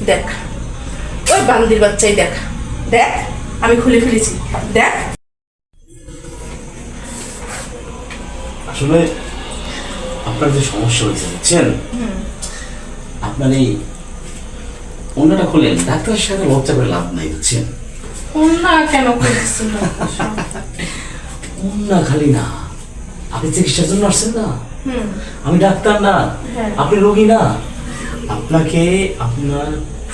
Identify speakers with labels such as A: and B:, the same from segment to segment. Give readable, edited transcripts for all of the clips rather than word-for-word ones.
A: দেখ, ওই বান্দির বাচ্চাই দেখ, দেখ আমি খুলে ফেলেছি, দেখ।
B: আসলে আপনার যে সমস্যা হয়েছে বুঝছেন, আপনার এই অন্যটা খুলেন, ডাক্তারের সাথে লজ্জা করে লাভ নাই বুঝছেন।
A: না কেন করতেছিল?
B: না খালি না, আপনি চিকিৎসার জন্য আসছেন না, আমি ডাক্তার না, আপনি রোগী না। আপনাকে আপনার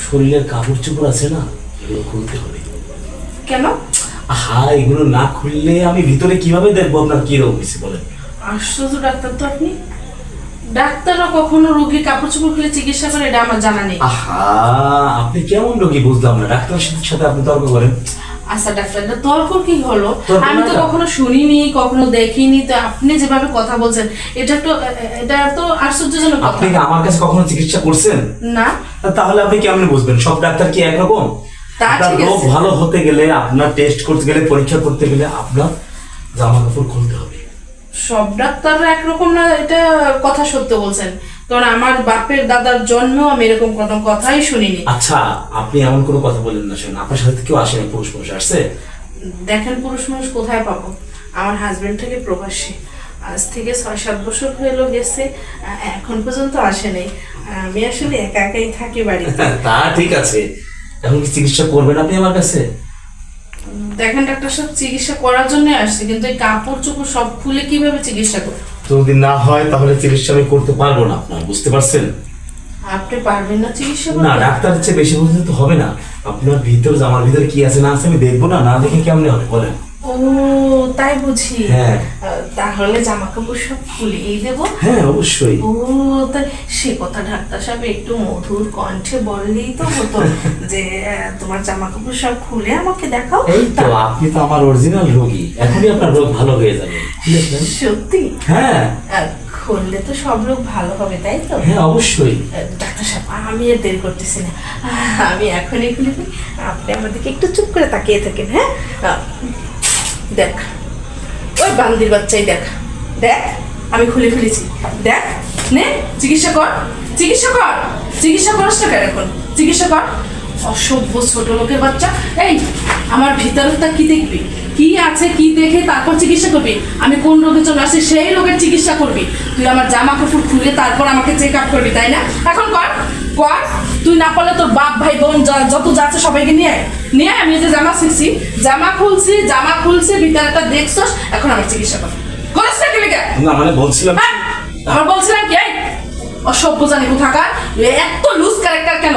B: শরীরের কাপড় চোপড় আছে না, এগুলো খুলতে হবে।
A: কেন?
B: হ্যাঁ, এগুলো না খুললে আমি ভিতরে কিভাবে দেখবো আপনার কি রোগ হয়েছে বলেন।
A: আশ্চর্য ডাক্তার তো আপনি। ডাক্তাররা কখনো রোগীর কাপড় চোপড় খুলে চিকিৎসা করে এটা আমার জানা নেই।
B: আহা, আপনি কেমন রোগী বুঝলাম না, ডাক্তারের সাথে আপনি তর্ক করেন।
A: আচ্ছা ডাক্তার, তর্ক কি হলো?
B: তর্ক
A: আমি তো
B: না।
A: কখনো শুনিনি, কখনো দেখিনি, তো আপনি যেভাবে কথা বলছেন এটা তো আশ্চর্যজনক কথা।
B: আপনি কি আমার কাছে কখনো চিকিৎসা করছেন?
A: না।
B: তাহলে আপনি কেমন বুঝবেন? সব ডাক্তার কি একরকম?
A: তা
B: আপনার
A: ঠিক
B: রোগ
A: আছে।
B: ভালো হতে গেলে, আপনার টেস্ট করতে গেলে, পরীক্ষা করতে গেলে আপনার জামা কাপড় খুলতে হবে।
A: সব ডাক্তাররা একরকম না, এটা কথা সত্য বলছেন, কারণ আমার বাপের দাদার জন্মেও আমি এরকম কোনো কথাই শুনিনি।
B: আচ্ছা, আপনি এমন কোনো কথা বলেন না। শুনুন, আপনার সাথে কেউ আসেনি, পুরুষ মানুষ আসছে?
A: দেখেন, পুরুষ মানুষ কোথায় পাবো? আমার হাজবেন্ড থেকে প্রবাসী, আজ থেকে 6-7 বছর হলো গেছে, এখন পর্যন্ত আসেনি। আমি আসলে একা একাই থাকি বাড়িতে।
B: তা ঠিক আছে, এখন কি চিকিৎসা করবেন আপনি আমার কাছে?
A: দেখেন ডাক্তার সাহেব, চিকিৎসা করার জন্য আসছে, কিন্তু এই কাপড় চোপড় সব খুলে কিভাবে চিকিৎসা করবো?
B: যদি না হয় তাহলে চিকিৎসা আমি করতে পারবো না, আপনার বুঝতে পারছেন?
A: আপনি পারবেন না চিকিৎসা
B: না,
A: করতে?
B: ডাক্তারের চেয়ে বেশি বুঝতে তো হবে না। আপনার ভিতর, জামার ভিতরে কি আছে না আছে আমি দেখবো না, না দেখে কেমনে হবে বলেন?
A: ও তাই বুঝি।
B: হ্যাঁ।
A: তাহলে জামা কাপড় সব খুলেই দেবো?
B: হ্যাঁ অবশ্যই।
A: ও তাই, সে কথা ডাক্তার সাহেব একটু মধুর কণ্ঠে বললেই তো হতো যে তোমার জামা কাপড় সব খুলে আমাকে দেখাও।
B: এই তো, আপনি তো আমার অরিজিনাল রোগী, এখনই আপনার রোগ ভালো হয়ে যাবে।
A: সত্যি?
B: হ্যাঁ
A: খুললে তো সব রোগ ভালো হবে, তাই তো?
B: হ্যাঁ অবশ্যই।
A: ডাক্তার সাহেব, আমি আর দেরি করতেছি না, আমি এখনই খুলে দিই। আপনি আমাদেরকে একটু চুপ করে তাকিয়ে থাকেন। হ্যাঁ, দেখ, ওই বান্দির বাচ্চাই দেখ, দেখ আমি খুলে ফেলেছি, দেখ। নে চিকিৎসা কর, চিকিৎসা কর, চিকিৎসা করাস না কেন এখন? চিকিৎসা কর। অসভ্য ছোট লোকের বাচ্চা। এই, আমার ভিতরটা কি দেখবি, কি আছে কি দেখে তারপর চিকিৎসা করবি। আমি কোন রোগের জন্য আসছি সেই রোগের চিকিৎসা করবি। তুই আমার জামা কাপড় খুলে তারপর আমাকে চেক আপ করবি, তাই না? এখন কর, কর। তুই না পারলে তোর বাপ ভাই বোন যত যাচ্ছে সবাইকে নিয়ে আয়, নিয়ে আয়। আমি যে জামা শিখছি, জামা খুলছি ভিতরটা দেখছস, এখন আমার চিকিৎসা কর। করিস না কি লেগে?
B: না মানে বলছিলাম,
A: আমার বলছিলাম কি, অসভ্য জানি কোথাকার, এত লুজ ক্যারেক্টার কেন?